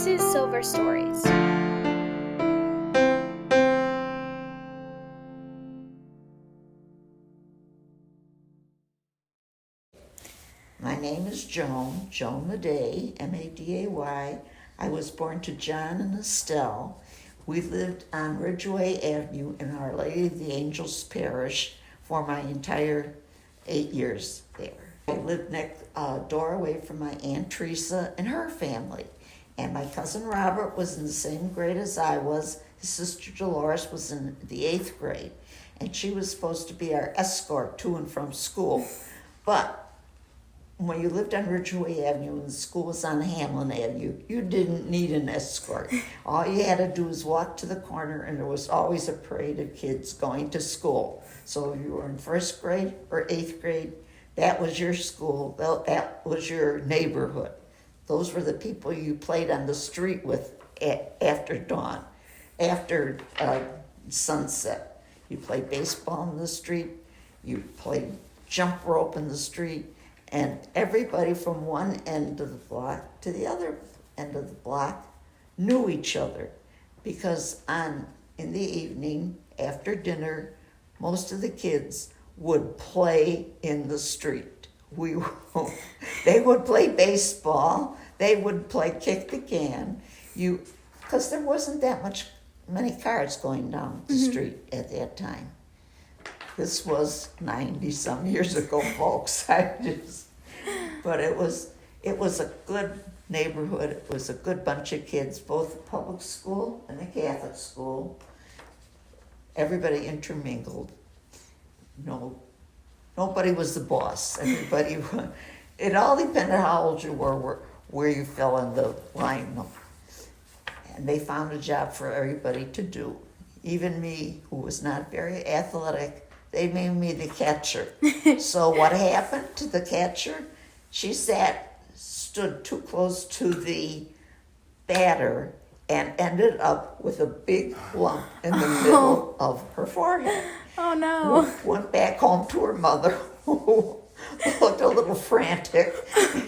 This is Silver Stories. My name is Joan Maday, M-A-D-A-Y. I was born to John and Estelle. We lived on Ridgeway Avenue in Our Lady of the Angels parish for my entire 8 years there. I lived next door away from my Aunt Teresa and her family. And my cousin Robert was in the same grade as I was. His sister Dolores was in the 8th grade. And she was supposed to be our escort to and from school. But when you lived on Ridgeway Avenue and the school was on Hamlin Avenue, you didn't need an escort. All you had to do was walk to the corner, and there was always a parade of kids going to school. So if you were in 1st grade or 8th grade, that was your school, that was your neighborhood. Those were the people you played on the street with after dawn, after sunset. You played baseball in the street, you played jump rope in the street, and everybody from one end of the block to the other end of the block knew each other, because in the evening, after dinner, most of the kids would play in the street. They would play baseball, they would play kick the can, because there wasn't that many cars going down the street at that time. This was 90-some years ago, folks. But it was a good neighborhood. It was a good bunch of kids, both the public school and the Catholic school. Everybody intermingled. Nobody was the boss. It all depended how old you were, where you fell in the line. And they found a job for everybody to do. Even me, who was not very athletic, they made me the catcher. So what happened to the catcher? She stood too close to the batter and ended up with a big lump in the middle of her forehead. Oh no. Went back home to her mother, who looked a little frantic.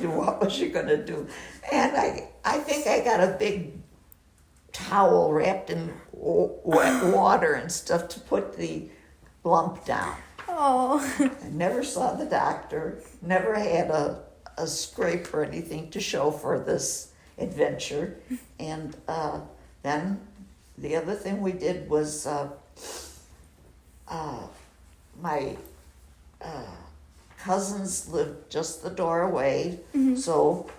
What was she going to do? And I think I got a big towel wrapped in wet water and stuff to put the lump down. Oh. I never saw the doctor, never had a scrape or anything to show for this adventure. And then the other thing we did was my cousins lived just the door away, so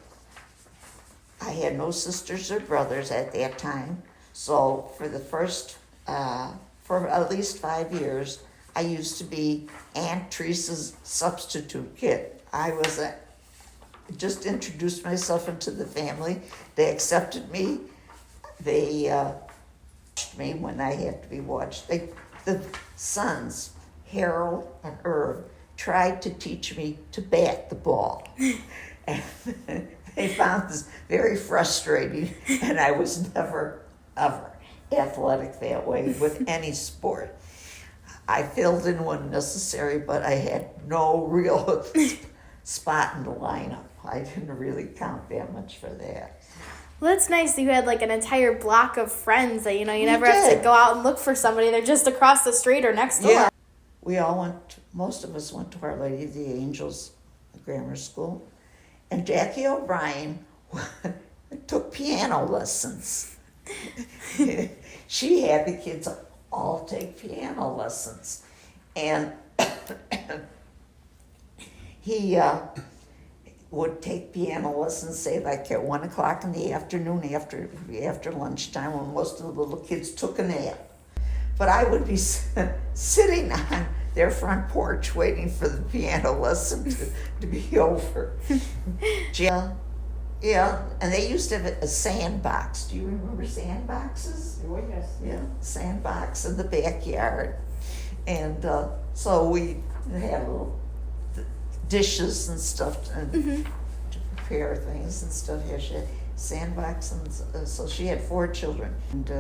I had no sisters or brothers at that time. So for the first, for at least 5 years, I used to be Aunt Teresa's substitute kid. I was just introduced myself into the family. They accepted me. They watched me when I had to be watched. The sons, Harold and Irv, tried to teach me to bat the ball. And they found this very frustrating, and I was never, ever athletic that way with any sport. I filled in when necessary, but I had no real spot in the lineup. I didn't really count that much for that. Well, that's nice that you had like an entire block of friends that, you never have to go out and look for somebody. They're just across the street or next door. Yeah. Most of us went to Our Lady of the Angels grammar school. And Jackie O'Brien took piano lessons. She had the kids all take piano lessons. And he would take piano lessons, say like at 1 o'clock in the afternoon after lunchtime, when most of the little kids took a nap. But I would be sitting on their front porch waiting for the piano lesson to be over. Yeah, and they used to have a sandbox. Do you remember sandboxes? Oh, yes. Yeah, sandbox in the backyard. And so we had little dishes and stuff to prepare things and stuff. Yeah, she had sandbox, and so she had 4 children. And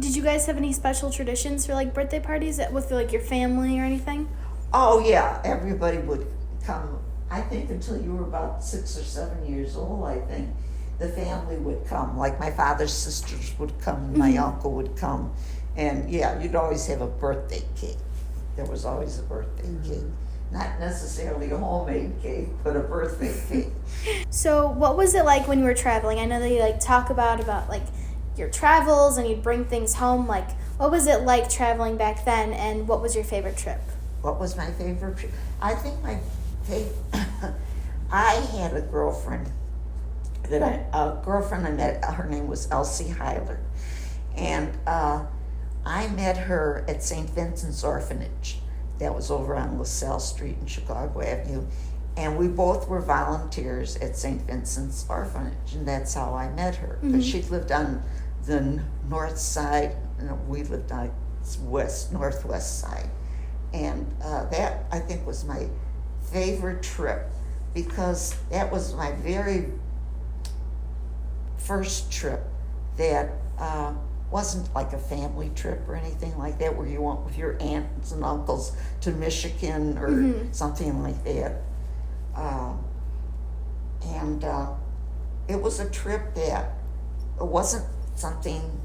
did you guys have any special traditions for like birthday parties with like your family or anything? oh yeah, everybody would come. I think until you were about 6 or 7 years old, I think. the family would come. Like my father's sisters would come, and my uncle would come. And yeah, you'd always have a birthday cake. There was always a birthday cake. Not necessarily a homemade cake, but a birthday cake. So what was it like when you were traveling? I know that you like talk about like your travels and you'd bring things home. Like, what was it like traveling back then, and what was your favorite trip? What was my favorite trip? I think my favorite, I had a girlfriend I met, her name was Elsie Heiler. And I met her at St. Vincent's Orphanage. That was over on LaSalle Street and Chicago Avenue. And we both were volunteers at St. Vincent's Orphanage, and that's how I met her. Because she lived on the north side, and we lived on northwest side. And that, I think, was my favorite trip, because that was my very first trip that wasn't like a family trip or anything like that, where you went with your aunts and uncles to Michigan or something like that. And it was a trip that it wasn't something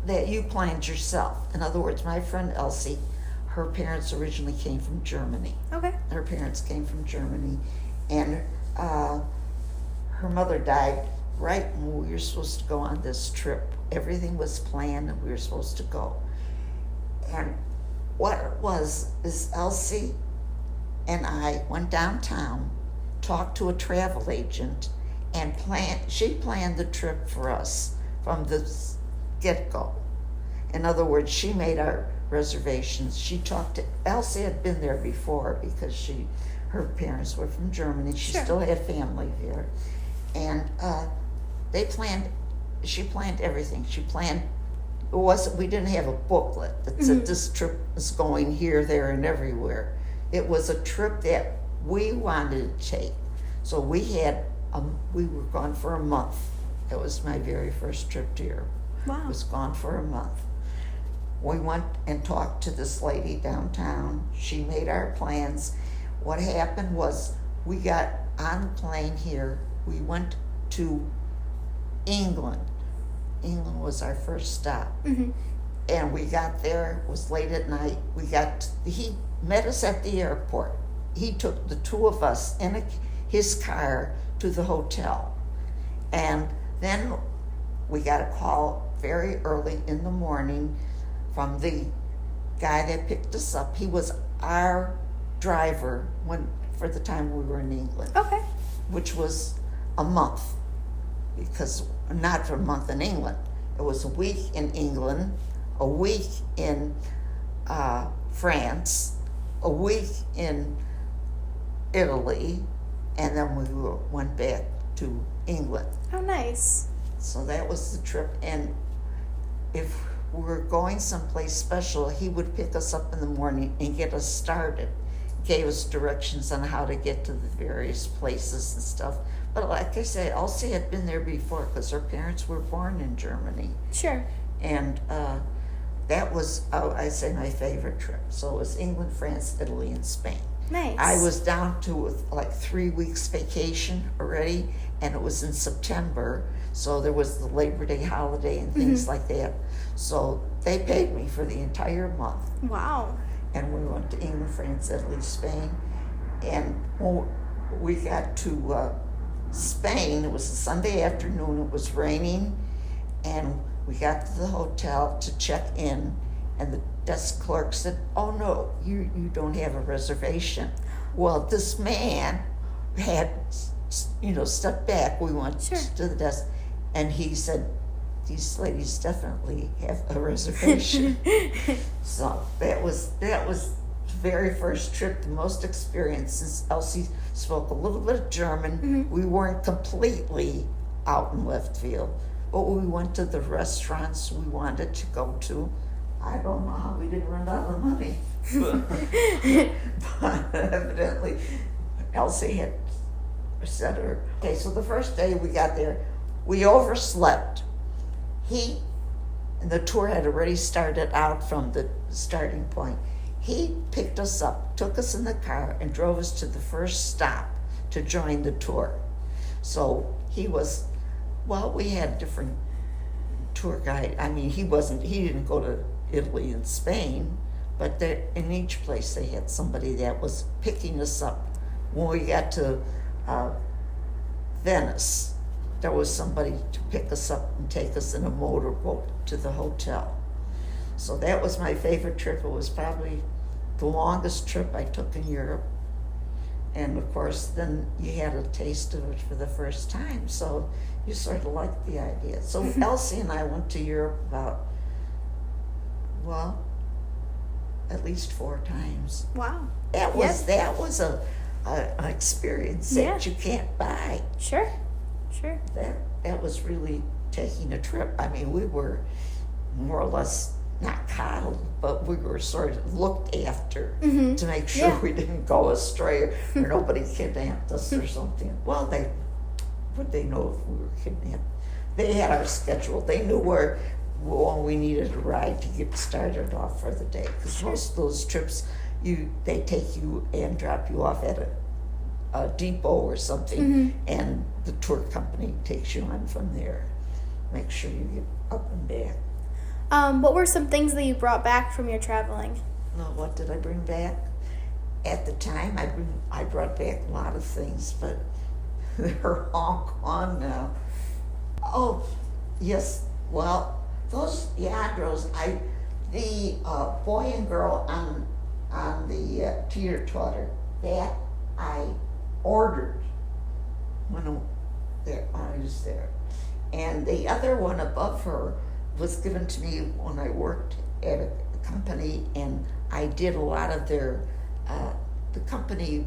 that you planned yourself. In other words, my friend Elsie, her parents originally came from Germany. Okay. Her parents came from Germany, and her mother died right when we were supposed to go on this trip. Everything was planned and we were supposed to go. And what it was is Elsie and I went downtown, talked to a travel agent, and she planned the trip for us from the get-go. In other words, she made our reservations. Elsie had been there before because her parents were from Germany. She still had family there. And she planned everything. We didn't have a booklet that said this trip is going here, there, and everywhere. It was a trip that we wanted to take. So we were gone for a month. It was my very first trip to Europe. Wow. I was gone for a month. We went and talked to this lady downtown. She made our plans. What happened was we got on the plane here. We went to England. England was our first stop. And we got there, it was late at night. He met us at the airport. He took the two of us in his car to the hotel. And then we got a call very early in the morning from the guy that picked us up. He was our driver for the time we were in England. Okay. Which was a month, because not for a month in England. It was a week in England, a week in France, a week in Italy, and then we went back to England. Oh, nice. So that was the trip. And if we were going someplace special, he would pick us up in the morning and get us started. Gave us directions on how to get to the various places and stuff. But like I said, Elsie had been there before because her parents were born in Germany. Sure. And that was, I'd say, my favorite trip. So it was England, France, Italy, and Spain. Nice. I was down to like 3 weeks vacation already, and it was in September, so there was the Labor Day holiday and things like that. So they paid me for the entire month. Wow. And we went to England, France, Italy, Spain. And when we got to Spain, it was a Sunday afternoon, it was raining, and we got to the hotel to check in, and the desk clerk said, "Oh no, you don't have a reservation." Well, this man had, stepped back. We went to the desk, and he said, "These ladies definitely have a reservation." So that was the very first trip, the most experience, since Elsie spoke a little bit of German. We weren't completely out in left field, but we went to the restaurants we wanted to go to. I don't know how we didn't run out of money. But evidently, Elsie had said her. Okay, so the first day we got there, we overslept. The tour had already started out from the starting point. He picked us up, took us in the car, and drove us to the first stop to join the tour. So he was Well, we had different tour guide. I mean, he didn't go to Italy and Spain, but there, in each place they had somebody that was picking us up. When we got to Venice, there was somebody to pick us up and take us in a motorboat to the hotel. So that was my favorite trip. It was probably the longest trip I took in Europe. And of course, then you had a taste of it for the first time. So you sort of liked the idea. So Elsie and I went to Europe about, well, at least 4 times. Wow. That was an experience that you can't buy. Sure. That was really taking a trip. I mean, we were more or less not coddled, but we were sort of looked after to make sure we didn't go astray or nobody kidnapped us or something. Well, they know if we were kidnapped? They had our schedule. They knew where we needed a ride to get started off for the day. Because most of those trips, they take you and drop you off at a depot or something, and the tour company takes you on from there. Make sure you get up and back. What were some things that you brought back from your traveling? Well, what did I bring back? At the time, I brought back a lot of things, but they're all gone now. Oh, yes. Well, those Llardos, the boy and girl on the teeter-totter, that I ordered when I was there. And the other one above her was given to me when I worked at a company, and I did a lot of their, the company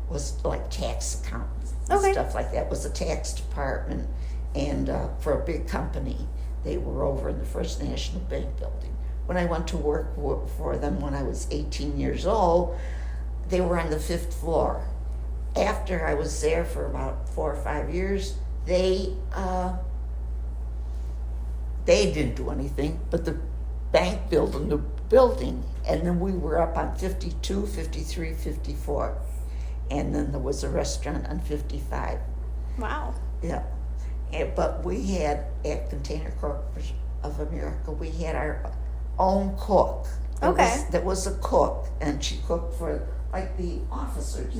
was like tax accountants and stuff like that. It was a tax department, and for a big company. They were over in the First National Bank building. When I went to work for them when I was 18 years old, they were on the 5th floor. After I was there for about 4 or 5 years, they didn't do anything, but the bank built a new building, and then we were up on 52, 53, 54, and then there was a restaurant on 55. Wow. Yeah. But we had, at Container Corporation of America, we had our own cook. There was a cook, and she cooked for, like, the officers.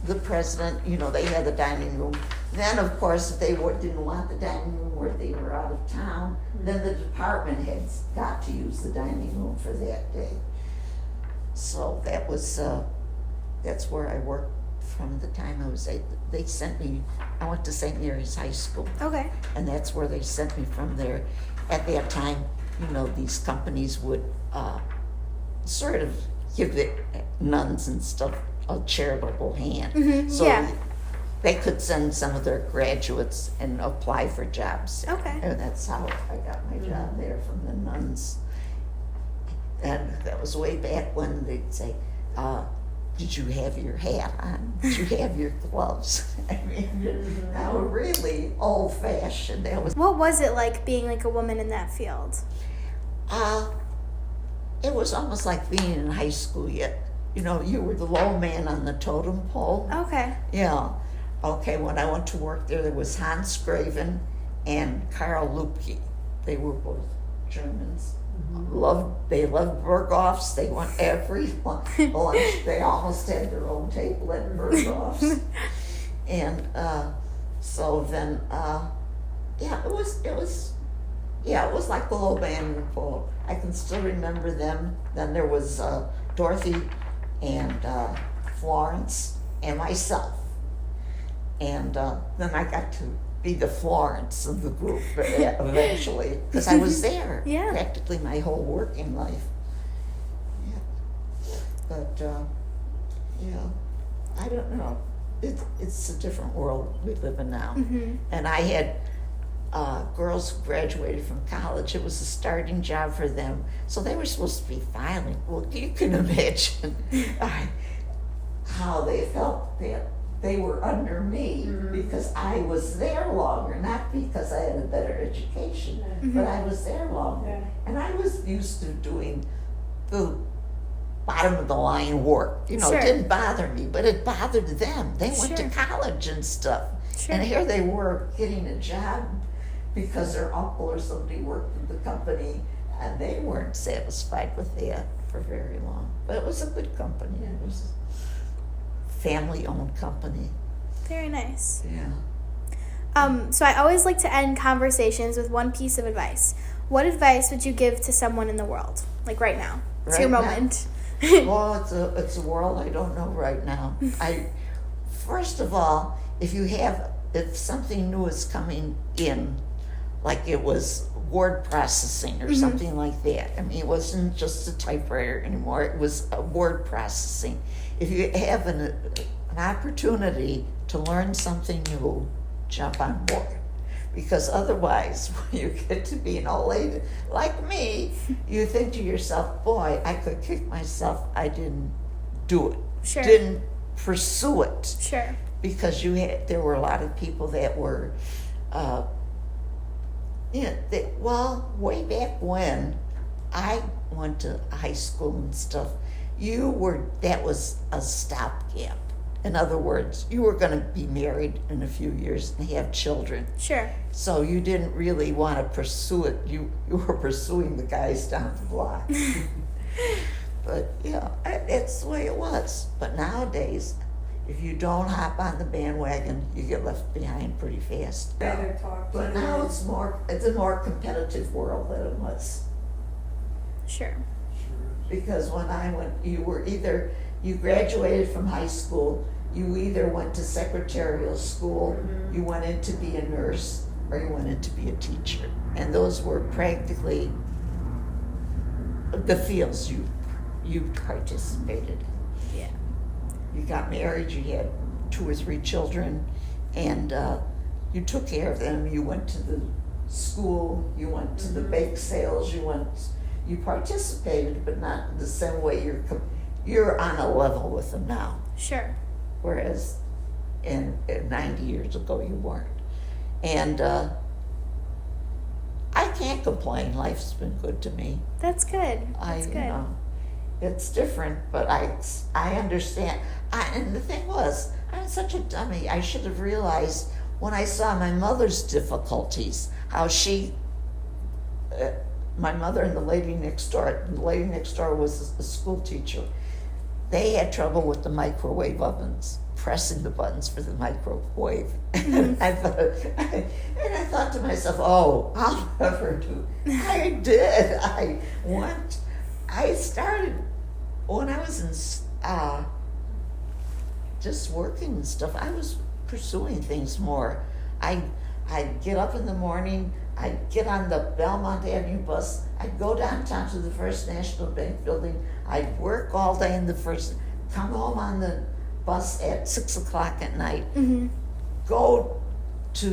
The president, they had the dining room. Then, of course, if they didn't want the dining room where they were out of town, then the department heads got to use the dining room for that day. So that's where I worked from the time I was 8. They sent me, I went to St. Mary's High School. Okay. And that's where they sent me from there. At that time, these companies would sort of give the nuns and stuff a charitable hand. So they could send some of their graduates and apply for jobs. Okay. And that's how I got my job there, from the nuns. And that was way back when they'd say, did you have your hat on? Did you have your gloves? I mean, they were really old-fashioned. What was it like being like a woman in that field? It was almost like being in high school yet. You were the low man on the totem pole. Okay. Yeah. Okay, when I went to work there was Hans Graven and Karl Lupke. They were both Germans. They loved Berghoffs. They went every lunch. They almost had their own table at Berghoffs. And so then, it was like the low man in the pole. I can still remember them. Then there was Dorothy and Florence and myself. And then I got to be the Florence of the group eventually, because I was there practically my whole working life. Yeah. But, I don't know. It's a different world we live in now. And I had girls who graduated from college. It was a starting job for them. So they were supposed to be filing. Well, you can imagine how they felt that they were under me because I was there longer, not because I had a better education, but I was there longer. Yeah. And I was used to doing the bottom of the line work. It didn't bother me, but it bothered them. They went to college and stuff. Sure. And here they were getting a job because their uncle or somebody worked at the company, and they weren't satisfied with that for very long. But it was a good company. It was a family-owned company. Very nice. Yeah. So I always like to end conversations with one piece of advice. What advice would you give to someone in the world, like right now? It's your moment. Well, it's a world I don't know right now. First of all, if something new is coming in, like it was word processing or something like that. I mean, it wasn't just a typewriter anymore. It was a word processing. If you have an opportunity to learn something new, jump on board. Because otherwise, when you get to be an old lady like me, you think to yourself, boy, I could kick myself. I didn't do it. Sure. Didn't pursue it. Sure. Because there were a lot of people that were, way back when I went to high school and stuff, that was a stopgap. In other words, you were going to be married in a few years and have children. Sure. So you didn't really want to pursue it. You were pursuing the guys down the block. But, that's the way it was. But nowadays, if you don't hop on the bandwagon, you get left behind pretty fast. But now it's a more competitive world than it was. Sure. Because when I went, you graduated from high school, you either went to secretarial school, you went in to be a nurse, or you went in to be a teacher. And those were practically the fields you participated in. Yeah. You got married, you had 2 or 3 children, and you took care of them. You went to the school, you went to the bake sales, you participated, but not the same way you're on a level with them now. Sure. Whereas in 90 years ago you weren't. And I can't complain. Life's been good to me. That's good. That's good. It's different, but I understand. And the thing was, I'm such a dummy. I should have realized when I saw my mother's difficulties, how my mother and the lady next door was a school teacher. They had trouble with the microwave ovens, pressing the buttons for the microwave. And I thought to myself, oh, I'll never do. I did. I started when I was in just working and stuff. I was pursuing things more. I'd get up in the morning. I'd get on the Belmont Avenue bus. I'd go downtown to the First National Bank building. I'd work all day in the first, come home on the bus at 6 o'clock at night, go to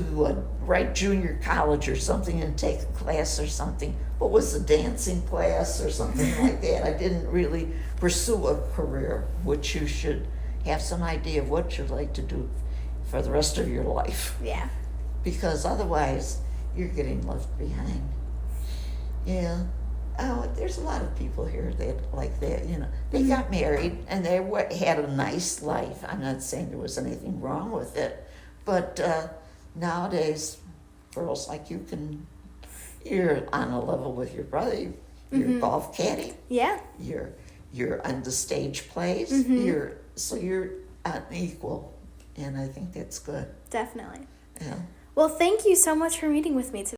Wright Junior College or something and take a class or something. What was a dancing class or something like that? I didn't really pursue a career, which you should have some idea of what you'd like to do for the rest of your life. Yeah. Because otherwise, you're getting left behind. Yeah. Oh, there's a lot of people here that like that, They got married and they had a nice life. I'm not saying there was anything wrong with it, but nowadays, girls like you're on a level with your brother. You're golf caddy. Yeah. You're on the stage plays. You're unequal, and I think that's good. Definitely. Yeah. Well, thank you so much for meeting with me today.